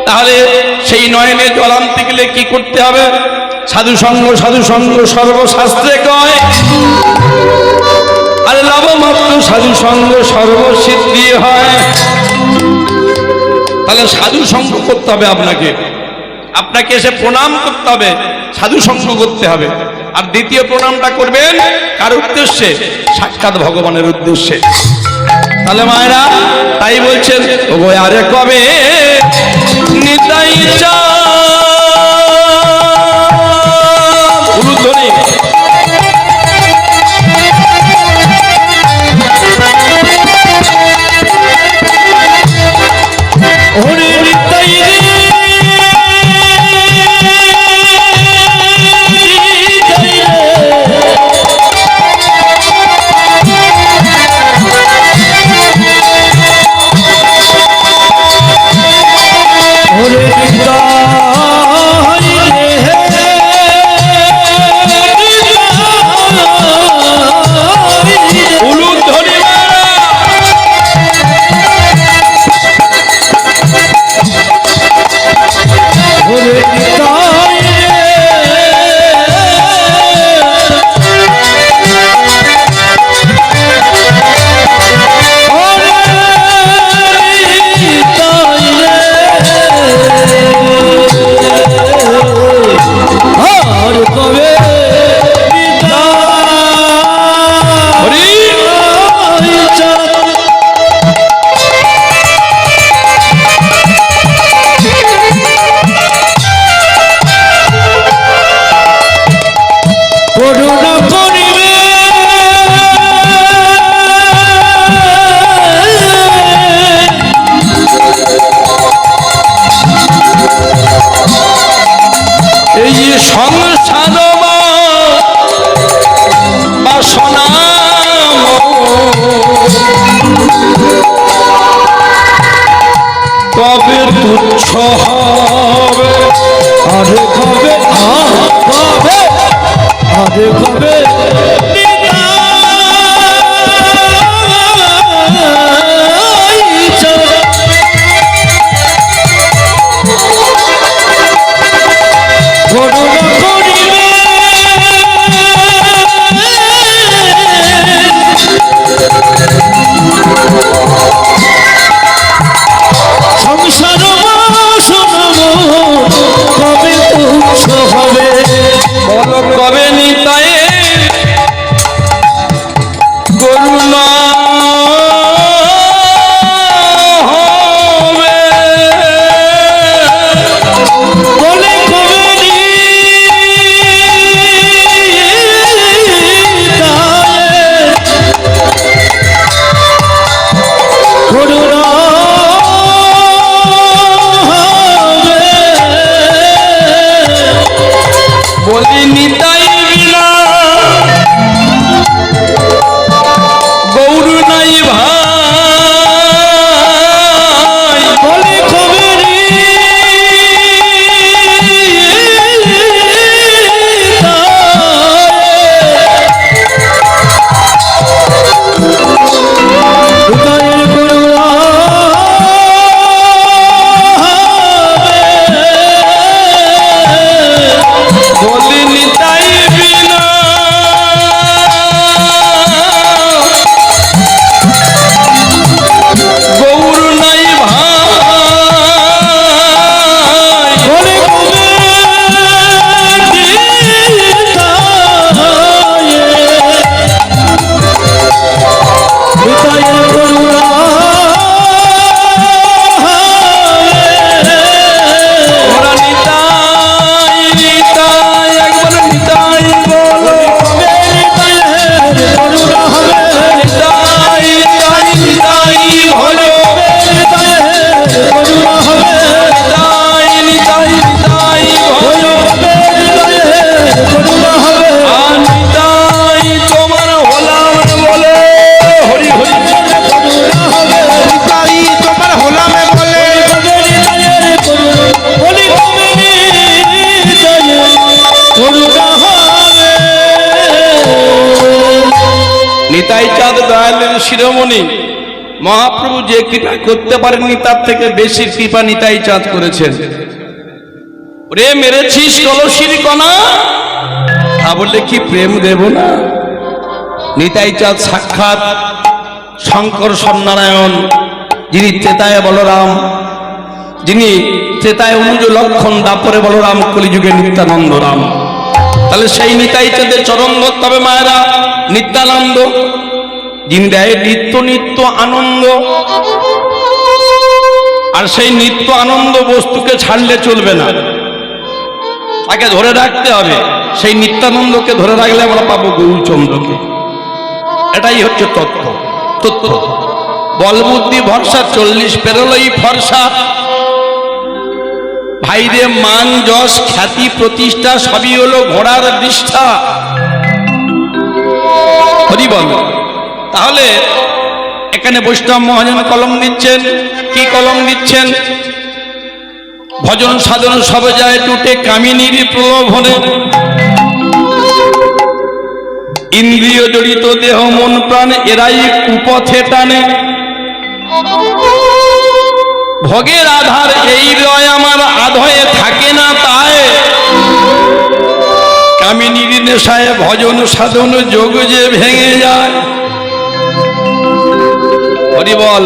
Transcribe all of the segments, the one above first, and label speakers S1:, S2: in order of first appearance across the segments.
S1: তাহলে সেই নয়নে জল আনতে গেলে কি করতে হবে? সাধু সঙ্গ সর্বশাস্ত্রে কয়, আর লবমাত্র সাধু সঙ্গ সর্বসিদ্ধি হয়। তাহলে সাধু সঙ্গ করতে হবে আপনাকে এসে প্রণাম করতে হবে, সাধু সঙ্গ করতে হবে। আর দ্বিতীয় প্রণামটা করবেন কার উদ্দেশ্যে? সাক্ষাৎ ভগবানের উদ্দেশ্যে। তাহলে মায়েরা তাই বলছেন, ওগো আরে কবে নিতাই চা উলুধ্বনি ওরে নিতাই রে কবে তুচ্ছ হবে, আরে কবে আরে কবে কবে নিতাই করুণা হবে, বলে কবে করুণা বলি নিতাই বিনা গৌর নাই ভাই, বলি কবে নিতাই চাঁদ দয়ালের শিরোমণি মহাপ্রভু যে কৃপা করতে পারেননি তার থেকে বেশি কৃপা নিতাই চাঁদ করেছেন। রে মেরেছিস কলসির কণা, তা বললে কি প্রেম দেব না? নিতাই চাঁদ সাক্ষাৎ শঙ্কর সন্নারায়ণ, যিনি ত্রেতায় বলরাম, যিনি ত্রেতায় অনুজ লক্ষণ, দাপরে বলরাম, কলিযুগে নিত্যানন্দ রাম। তাহলে সেই নিতাই চাঁদের চরণ ধরতে হবে মায়েরা। নিত্যানন্দ যিনি দেয় নিত্য নিত্য আনন্দ, আর সেই নিত্য আনন্দ বস্তুকে ছাড়লে চলবে না, তাকে ধরে রাখতে হবে। সেই নিত্যানন্দকে ধরে রাখলে আমরা পাবো গৌরচন্দ্রকে। এটাই হচ্ছে তথ্য। বল বুদ্ধি ভরসা 40 পেরোলই ফর্সা। ভাইরে মান যশ খ্যাতি প্রতিষ্ঠা সবই হলো ঘোড়ার দৃষ্ঠা। হরি বল। তাহলে এখানে বৈষ্ণব মহাজন কলম দিচ্ছেন। কি কলম দিচ্ছেন? ভজন সাধন সব যায় টুটে কামিনীর প্রলোভনে, ইন্দ্রিয় জড়িত দেহ মন প্রাণ এরাই কুপথে টানে। ভোগের আধার এই রয় আমার আধয়ে থাকে না তাই, কামিনীর নেশায় ভজন সাধন যোগ যে ভেঙে যায়। হরি বল।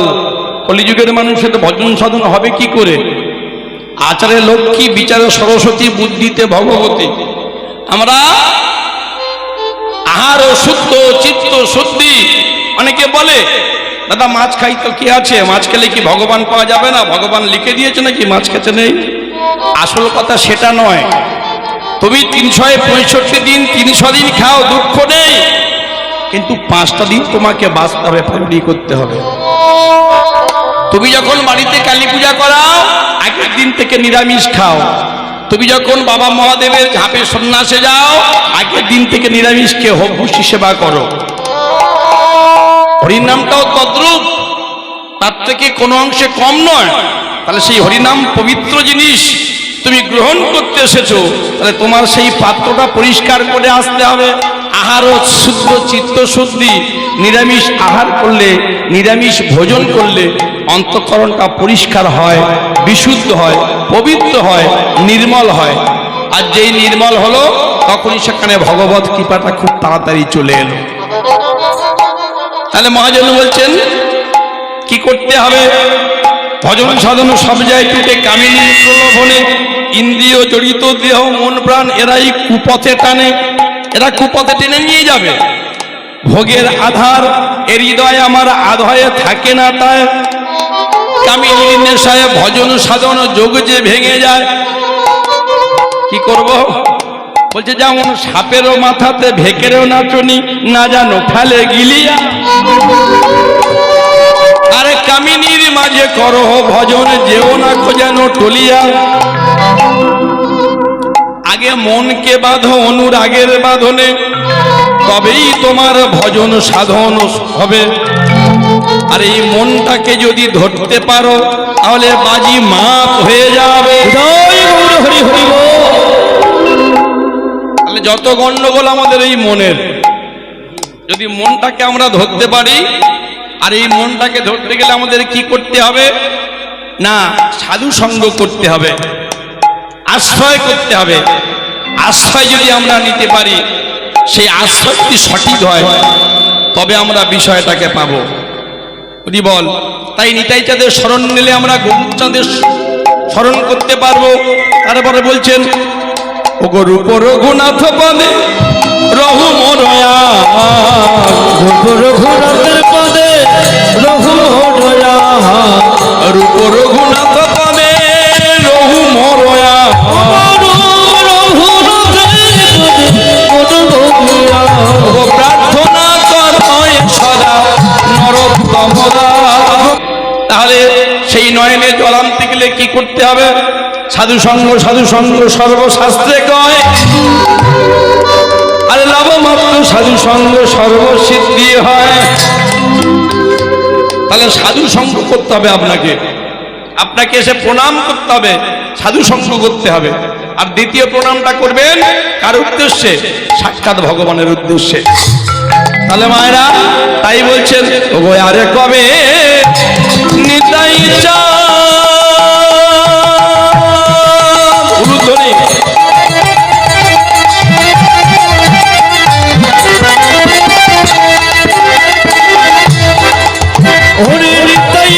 S1: কলিযুগের মানুষের ভজন সাধন হবে কি করে? আচারে লক্ষ্মী, বিচারে সরস্বতী, বুদ্ধিতে ভগবতী। আমরা আহার শুদ্ধ, চিত্ত শুদ্ধি। অনেকে বলে দাদা মাছ খাই তো কি আছে, মাছ খেলে কি ভগবান পাওয়া যাবে না? ভগবান লিখে দিয়েছে নাকি মাছ খেতে নেই? আসল কথা সেটা নয়। তুমি 365 দিন 300 দিন খাও, দুঃখ নেই, কিন্তু 5টা দিন তোমাকে বাস্তবে পালনই করতে হবে। তুমি যখন বাড়িতে কালী পূজা করাও, আগের দিন থেকে নিরামিষ খাও। তুমি যখন বাবা মহাদেবের ঝাঁপে সন্ন্যাসে যাও, আগের দিন থেকে নিরামিষ খেয়ে হবুষি সেবা করো। হরিনামটাও তদ্রূপ, তার থেকে কোনো অংশে কম নয়। তাহলে সেই হরিনাম পবিত্র জিনিস, তুমি গ্রহণ করতে এসেছো, তাহলে তোমার সেই পাত্রটা পরিষ্কার করে আসতে হবে। আহার শুদ্ধ, চিত্ত শুদ্ধি। নিরামিষ আহার করলে, নিরামিষ ভোজন করলে অন্তঃকরণটা পরিষ্কার হয়, বিশুদ্ধ হয়, পবিত্র হয়, নির্মল হয়। আর যেই নির্মল হলো, তখনই সেখানে ভগবত কৃপাটা খুব তাড়াতাড়ি চলে এলো। তাহলে মহাজন বলছেন কি করতে হবে? ভজন সাধন সব যায় টুটে কামিনীর প্রলোভনে, ইন্দ্রিয় জড়িত দেহ মন প্রাণ এরাই কুপথে টানে। এরা কুপথে টেনে নিয়ে যাবে। ভোগের আধার এ হৃদয় আমার আধয়ে থাকে না তাই, কামিনীর নেশায় ভজন সাধন যোগ যে ভেঙে যায়। কি করব? বলছে যেমন সাপেরও মাথাতে ভেকেরও নাচনি, না জানো ফেলে গিলিয়া। আরে কামিনীর মাঝে করো ভজন, যেও না যেন টলিয়া। আগে মনকে বাঁধো অনুরাগের বাঁধনে, তবেই তোমার ভজন সাধন হবে। আর এই মনটাকে যদি ধরতে পারো, তাহলে বাজি মাপ হয়ে যাবে। তাহলে যত গন্ডগোল আমাদের এই মনের, যদি মনটাকে আমরা ধরতে পারি, আর এই মনটাকে ধরতে গেলে আমাদের কি করতে হবে? না, সাধু সঙ্গ করতে হবে, আশ্রয় করতে হবে। আশ্রয় যদি আমরা নিতে পারি, সেই আশ্রয় যদি সঠিক হয়, তবে আমরা বিষয়টাকে পাবো। বুঝি বল। তাই নিতাই চাঁদের স্মরণ নিলে আমরা গৌরচাঁদের স্মরণ করতে পারবো। তারপরে বলছেন ওগো রূপ রঘুনাথ পদে রঘু মরয়া, রূপ রঘুনাথের পদে রঘু মরয়া, রূপ রঘুনাথ পদে রঘু মরয়া, প্রার্থনা করয় সদা নরোত্তম। তাহলে সেই নয়নে জল আনতে গেলে কি করতে হবে? সাধু সঙ্গ, সাধু সঙ্গ সর্বশাস্ত্রে কয়। আর লবমাত্র সাধু সঙ্গ সর্বসিদ্ধি হয়। তাহলে সাধু সঙ্গ করতে হবে আপনাকে, আপনাকে এসে প্রণাম করতে হবে, সাধু সঙ্গ করতে হবে। আর দ্বিতীয় প্রণামটা করবেন কার উদ্দেশ্যে? সাক্ষাৎ ভগবানের উদ্দেশ্যে। তাহলে মায়েরা তাই বলছেন ওগো আরে কবে নিতাই চাঁদ ওরে নিতাই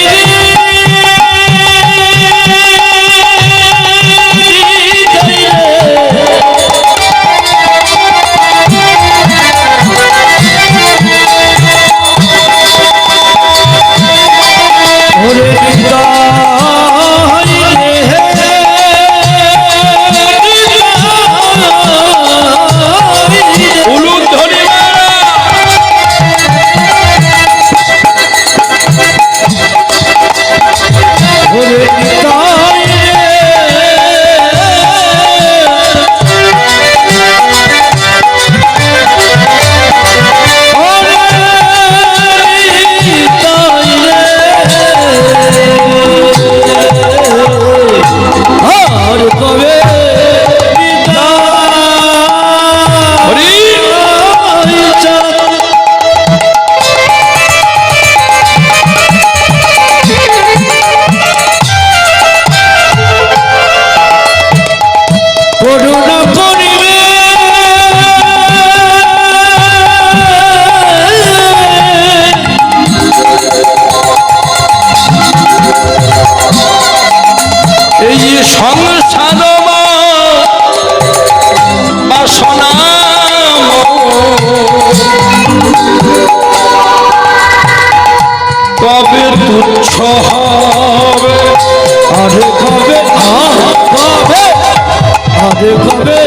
S1: কবে তুচ্ছ হবে আরে কবে কবে আরে কবে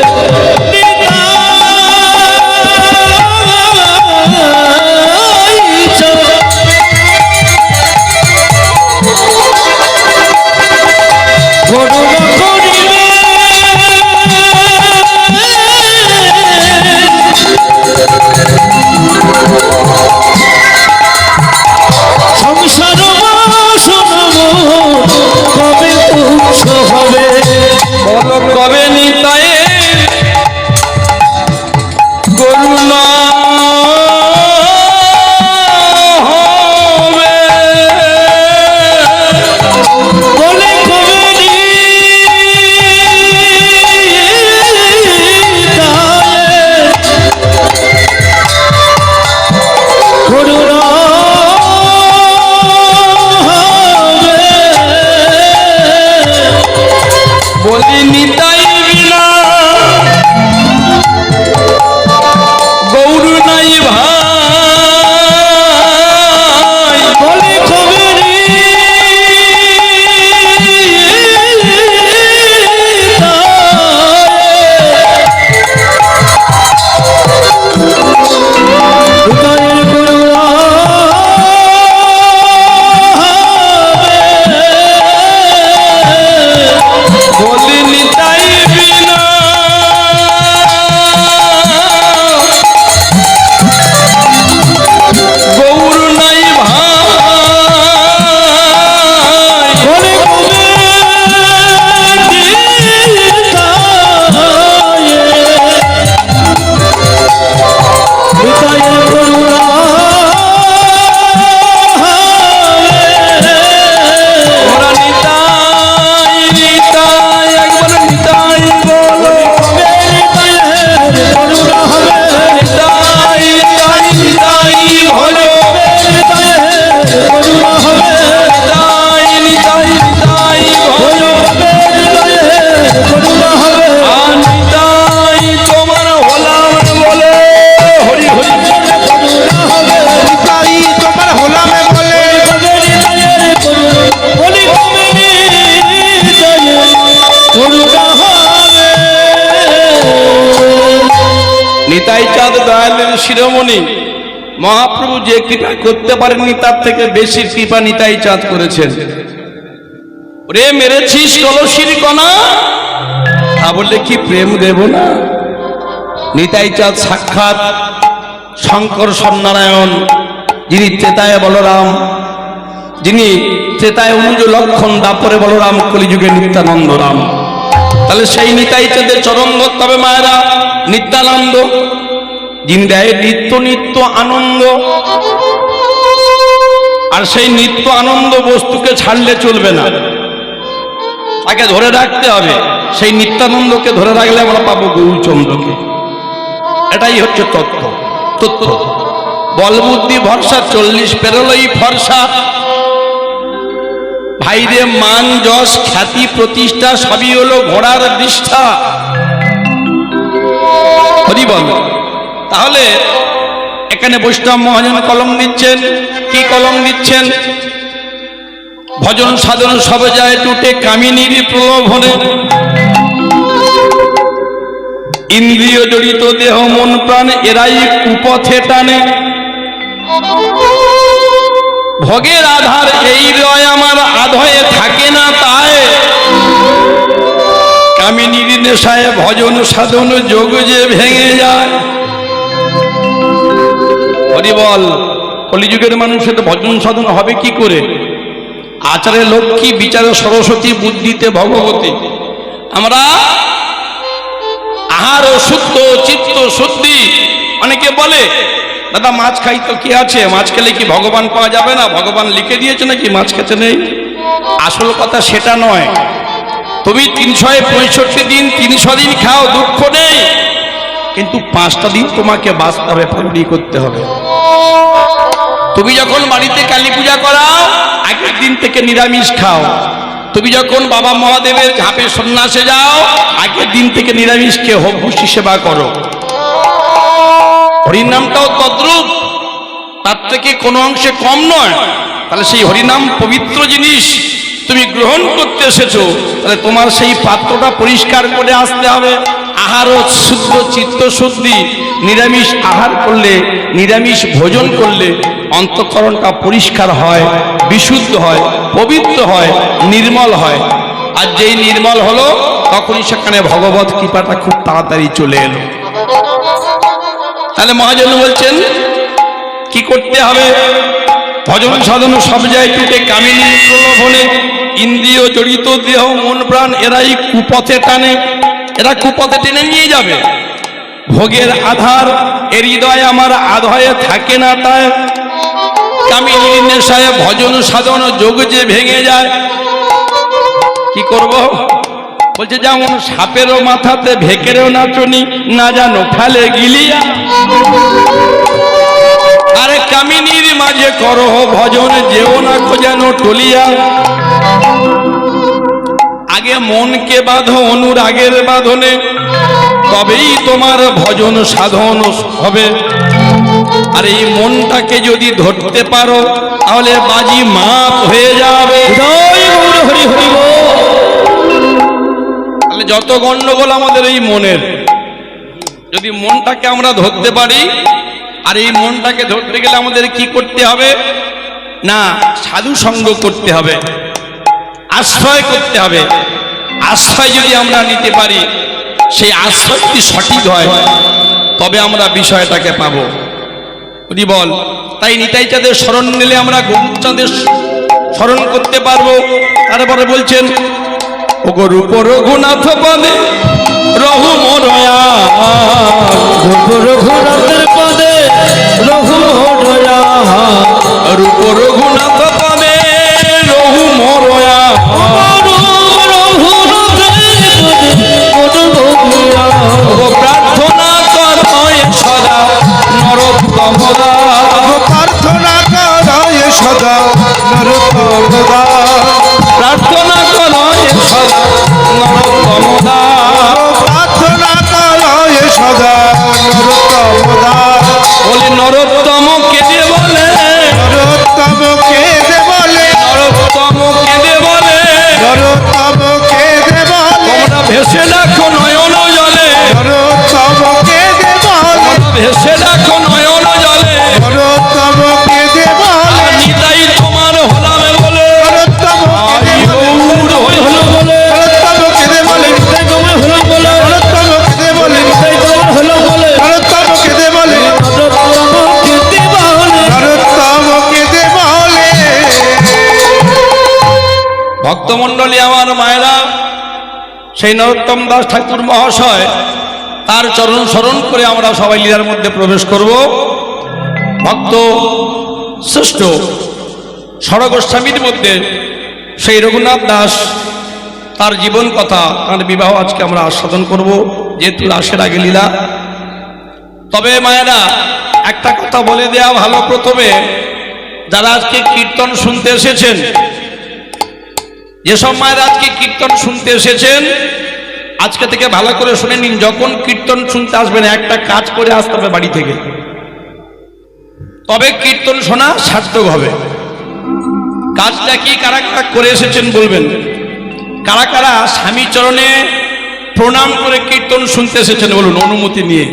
S1: কবে নিতাই করুণা হবে বলে কবে করুণা বলি নিতাই বিনা গৌর নাই ভাই বলি কবে নিতাই চাঁদ দয়ালের শিরোমণি মহাপ্রভু যে কৃপা করতে পারেননি তার থেকে বেশি কৃপা নিতাই চাঁদ করেছেন। রে মেরেছিস কলসির কণা তা বললে কি প্রেম দেব না? নিতাই চাঁদ সাক্ষাৎ শঙ্কর সন্নারায়ণ, যিনি ত্রেতায় বলরাম, যিনি ত্রেতায় অনুজ লক্ষণ, দাপরে বলরাম, কলিযুগে নিত্যানন্দ রাম। তাহলে সেই নিতাই চাঁদের চরণ ধরতে হবে মায়েরা। নিত্যানন্দ যিনি দেয় নিত্য নিত্য আনন্দ। আর সেই নিত্য আনন্দ বস্তুকে ছাড়লে চলবে না, তাকে ধরে রাখতে হবে। সেই নিত্যানন্দকে ধরে রাখলে আমরা পাবো গৌরচন্দ্রকে। এটাই হচ্ছে তথ্য। বল বুদ্ধি ভরসা, 40 পেরোলই ফর্সা। ভাইরে মান যশ খ্যাতি প্রতিষ্ঠা সবই হলো ঘোড়ার বিষ্ঠা। হরি বল। তাহলে এখানে বৈষ্ণব মহাজন কলম দিচ্ছেন। কি কলম দিচ্ছেন? ভজন সাধন সব যায় টুটে কামিনীর প্রলোভনে, ইন্দ্রিয় জড়িত দেহ মন প্রাণ এরাই কুপথে টানে। ভোগের আধার এই রয় আমার আধয়ে থাকে না তাই, কামিনীর নেশায় ভজন সাধন যোগ যে ভেঙে যায়। হরি বল। কলিযুগের মানুষের ভজন সাধন হবে কি করে? আচারে লক্ষ্মী, বিচারে সরস্বতী, বুদ্ধিতে ভগবতী। আমরা আহার ও শুদ্ধ, চিত্ত শুদ্ধি। অনেকে বলে দাদা মাছ খাই তো কি আছে, মাছ খেলে কি ভগবান পাওয়া যাবে না? ভগবান লিখে দিয়েছে নাকি মাছ খেতে নেই? আসল কথা সেটা নয়। তুমি 365 দিন 300 দিন খাও, দুঃখ নেই, কিন্তু 5টা দিন তোমাকে বাঁচতে হবে, পূর্ণ করতে হবে। তুমি যখন বাড়িতে কালী পূজা করাও, আগের দিন থেকে নিরামিষ খাও। তুমি যখন বাবা মহাদেবের ঝাঁপে সন্ন্যাসে যাও, আগের দিন থেকে নিরামিষ খেয়ে হবুষি সেবা করো। হরিনামটাও তদ্রূপ, তার থেকে কোনো অংশে কম নয়। তাহলে সেই হরিনাম পবিত্র জিনিস, তুমি গ্রহণ করতে এসেছো, তাহলে তোমার সেই পাত্রটা পরিষ্কার করে আসতে হবে। আহার ও শুদ্ধ, চিত্ত শুদ্ধি। নিরামিষ আহার করলে, নিরামিষ ভোজন করলে অন্তঃকরণটা পরিষ্কার হয়, বিশুদ্ধ হয়, পবিত্র হয়, নির্মল হয়। আর যেই নির্মল হলো, তখনই সেখানে ভগবত কৃপাটা খুব তাড়াতাড়ি চলে এলো। তাহলে মহাজন বলছেন কি করতে হবে? ভজন সাধন সব যায় টুটে কামিনীর প্রলোভনে, ইন্দ্রিয় জড়িত দেহ মন প্রাণ এরাই কুপথে টানে। এরা কুপথে টেনে নিয়ে যাবে। ভোগের আধার এ হৃদয় আমার আধয়ে থাকে না তাই, কামিনীর নেশায় ভজন সাধন যোগ যে ভেঙে যায়। কি করব? বলছে যেমন সাপেরও মাথাতে ভেকেরও নাচনি, না জানো ফেলে গিলিয়া। আরে কামিনীর মাঝে করো ভজন, যেও না যেন টলিয়া। আগে মনকে বাঁধো অনুরাগের বাঁধনে, তবেই তোমার ভজন সাধন হবে। আর এই মনটাকে যদি ধরতে পারো, তাহলে বাজি মাপ হয়ে যাবে। তাহলে যত গন্ডগোল আমাদের এই মনের, যদি মনটাকে আমরা ধরতে পারি, আর এই মনটাকে ধরতে গেলে আমাদের কি করতে হবে? না, সাধু সঙ্গ করতে হবে, আশ্রয় করতে হবে। আশ্রয় যদি আমরা নিতে পারি, সেই আশ্রয় যদি সঠিক হয়, তবে আমরা বিষয়টাকে পাবো। বুঝি বল। তাই নিতাই চাঁদের স্মরণ নিলে আমরা গৌরচাঁদের স্মরণ করতে পারবো। তারপরে বলছেন ওগো রূপ রঘুনাথ পদে রঘু মরয়া, রূপ রঘুনাথের পদে রঘু মরয়া, রূপ রঘুনাথ পদে রঘু মরয়া, প্রার্থনা করয় সদা নরোত্তম দাস, প্রার্থনা করয় সদা নরোত্তম দাস, প্রার্থনা করয় সদা নরোত্তম দাস, প্রার্থনা করয় সদা নরোত্তম দাস। বলে নরোত্তম কেঁদে বলে, নরোত্তম কেঁদে বলে, নরোত্তম কেঁদে বলে, নরোত্তম কেঁদে বলে, তোমরা ভেসে রাখো নয়ন জলে, নরোত্তম কেঁদে বলে, ভেসে রাখো নয়ন জলে, নরোত্তম কেঁদে বলে, নিতাই তোমার হলাম বলে, নরোত্তম হলো বলে, নরোত্তম কেঁদে বলে, নিতাই তোমার হলো বলে, নরোত্তম কেঁদে বলে, নিতাই তোমার হলো বলে, নরোত্তম কেঁদে বলে, নরোত্তম কেঁদে বলে, নরোত্তম কেঁদে বলে। ভক্তমণ্ডলী আমার মায়েরা, সেই নরোত্তম দাস ঠাকুর মহাশয়, তার চরণ স্মরণ করে আমরা সবাই লীলার মধ্যে প্রবেশ করব। ভক্ত শ্রেষ্ঠ ষড়গোস্বামীর মধ্যে সেই রঘুনাথ দাস, তার জীবন কথা, তার বিবাহ আজকে আমরা আস্বাদন করব, যেহেতু রাসের আগে লীলা। তবে মায়েরা একটা কথা বলে দেওয়া ভালো, প্রথমে যারা আজকে কীর্তন শুনতে এসেছেন, যেসব মায়েরা আজকে কীর্তন শুনতে এসেছেন, আজকে থেকে ভালো করে শুনে নিন, যখন কীর্তন শুনতে আসবেন একটা কাজ করে আসতে হবে বাড়ি থেকে, তবে কীর্তন শোনা সার্থক হবে। কাজটা কি কারা কারা করে এসেছেন বলবেন? কারা কারা স্বামী চরণে প্রণাম করে কীর্তন শুনতে এসেছেন বলুন, অনুমতি নিয়ে।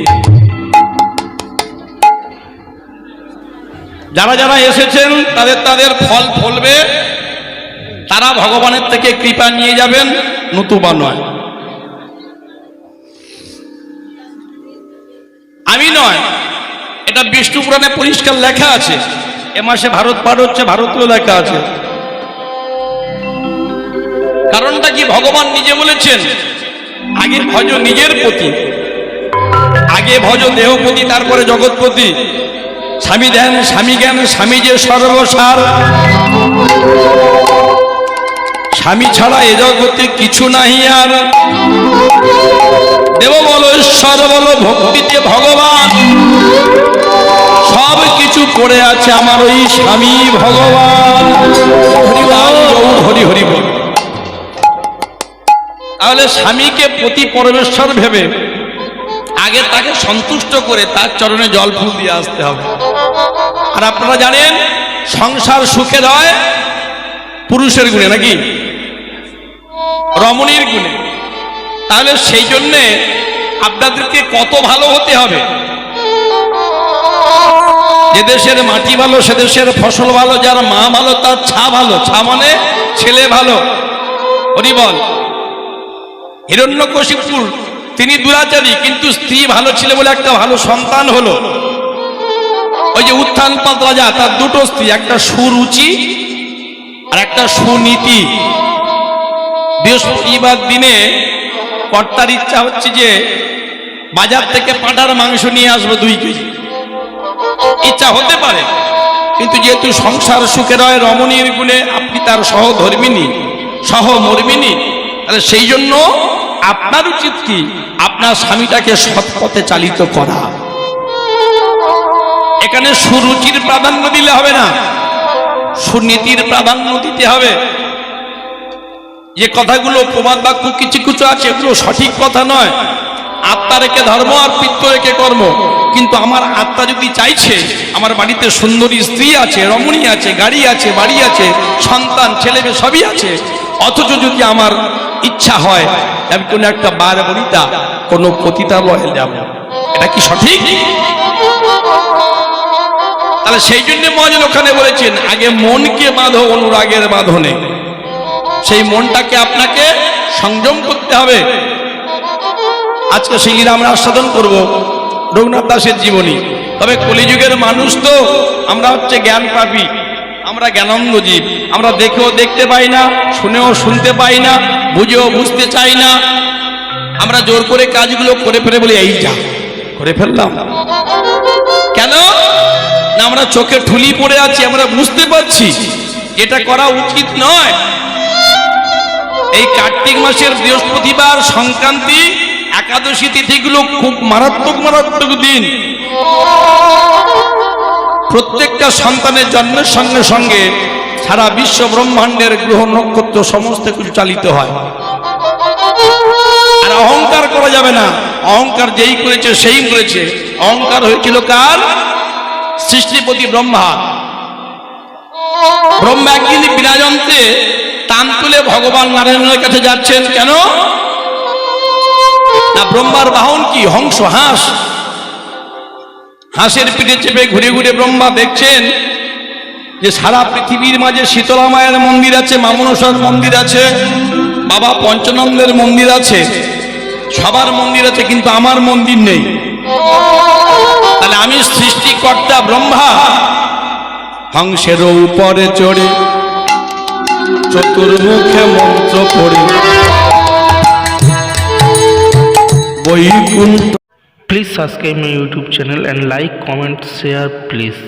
S1: যারা যারা এসেছেন তাদের তাদের ফল ফলবে, তারা ভগবানের থেকে কৃপা নিয়ে যাবেন, নতুবা নয়। আমি নয়, এটা বিষ্ণু পুরাণে পরিষ্কার লেখা আছে। এ মাসে ভারত পাঠ হচ্ছে, ভারতেও লেখা আছে। কারণটা কি? ভগবান নিজে বলেছেন, আগে ভজ নিজের প্রতি, আগে ভজ দেহপতি, তারপরে জগৎপতি। স্বামী ধ্যান, স্বামী জ্ঞান, স্বামী যে সর্বসার, স্বামী ছাড়া এ জগতে কিছু নাহি আর। দেব বলো, ঈশ্বর বলো, ভক্তিতে ভগবান, সব কিছু করে আছে আমার ওই স্বামী ভগবান। হরি হরি বল। তাহলে স্বামীকে প্রতি পরমেশ্বর ভেবে আগে তাকে সন্তুষ্ট করে তার চরণে জল ফুল দিয়ে আসতে হবে। আর আপনারা জানেন সংসার সুখের হয় পুরুষের গুণে, নাকি রমণীর গুণে। তাহলে সেই জন্যে আপনাদেরকে কত ভালো হতে হবে। যে দেশের মাটি ভালো, সে দেশের ফসল ভালো, যার মা ভালো তার ছা ভালো। ছা মানে ছেলে ভালো। হরি বল। হিরণ্যকশিপুর তিনি দুরাচারী, কিন্তু স্ত্রী ভালো ছিল বলে একটা ভালো সন্তান হলো। ওই যে উত্থানপাত রাজা, তার দুটো স্ত্রী, একটা সুরুচি আর একটা সুনীতি। বৃহস্পতিবার দিনে কর্তার ইচ্ছা হচ্ছে যে বাজার থেকে পাঁঠার মাংস নিয়ে আসবো 2 কেজি। ইচ্ছা হতে পারে, কিন্তু যেহেতু সংসার সুখের হয় রমণীর গুণে, আপনি তার সহধর্মিনী, সহমর্মিনী, তাহলে সেই জন্য আপনার উচিত কি? আপনার স্বামীটাকে সৎ পথে চালিত করা। এখানে সুরুচির প্রাধান্য দিলে হবে না, সুনীতির প্রাধান্য দিতে হবে। যে কথাগুলো প্রবাদ বাক্য কিছু কিছু আছে, এগুলো সঠিক কথা নয়। আত্মা রেখে ধর্ম আর পিত্ত রেখে কর্ম। কিন্তু আমার আত্মা যদি চাইছে আমার বাড়িতে সুন্দরী স্ত্রী আছে, রমণী আছে, গাড়ি আছে, বাড়ি আছে, সন্তান ছেলে মেয়ে সবই আছে, অথচ যদি আমার ইচ্ছা হয় আমি কোনো একটা বার বনিতা, কোনো পতিতালয়ে যাব, এটা কি সঠিক? তাহলে সেই জন্য মহাজন ওখানে বলেছেন, আগে মনকে বাঁধো অনুরাগের বাঁধনে। সেই মনটাকে আপনাকে সংযম করতে হবে। আজকে সেই লীলা আমরা আস্বাদন করব, রঘুনাথ দাসের জীবনী। তবে কলিযুগের মানুষ তো আমরা হচ্ছে জ্ঞান পাপী, আমরা জ্ঞানন্দ জীব। আমরা দেখেও দেখতে পাই না, শুনেও শুনতে পাই না, বুঝেও বুঝতে চাই না। আমরা জোর করে কাজগুলো করে ফেলে বলি, এই যা করে ফেললাম। কেন না, আমরা চোখে ঠুলি পড়ে আছি, আমরা বুঝতে পারছি এটা করা উচিত নয়। এই কার্তিক মাসের বৃহস্পতিবার, সংক্রান্তি, একাদশী তিথিগুলো খুব মারাত্মক মারাত্মক দিন। প্রত্যেকটা সন্তানের জন্মের সঙ্গে সঙ্গে সারা বিশ্ব ব্রহ্মাণ্ডের গ্রহ নক্ষত্র সমস্ত কিছু চালিত হয়। আর অহংকার করা যাবে না। অহংকার যেই করেছে সেই করেছে। অহংকার হয়েছিল কার? সৃষ্টিপতি ব্রহ্মা। ব্রহ্মা একদিন বিরাজন্তে টান তুলে ভগবান নারায়ণের কাছে যাচ্ছেন। কেন না, ব্রহ্মার বাহন কি? হংস, হাঁস। হাঁসের পিঠে চেপে ঘুরে ঘুরে ব্রহ্মা দেখছেন যে সারা পৃথিবীর মাঝে শীতলা মায়ের মন্দির আছে, মা মনসার মন্দির আছে, বাবা পঞ্চনন্দের মন্দির আছে, সবার মন্দির আছে, কিন্তু আমার মন্দির নেই। তাহলে আমি সৃষ্টিকর্তা ব্রহ্মা হংসের উপরে চড়ে চতুর্মুখে মন্ত্র পড়ে Vaikuntha.
S2: Please subscribe my YouTube channel and like, comment, share please.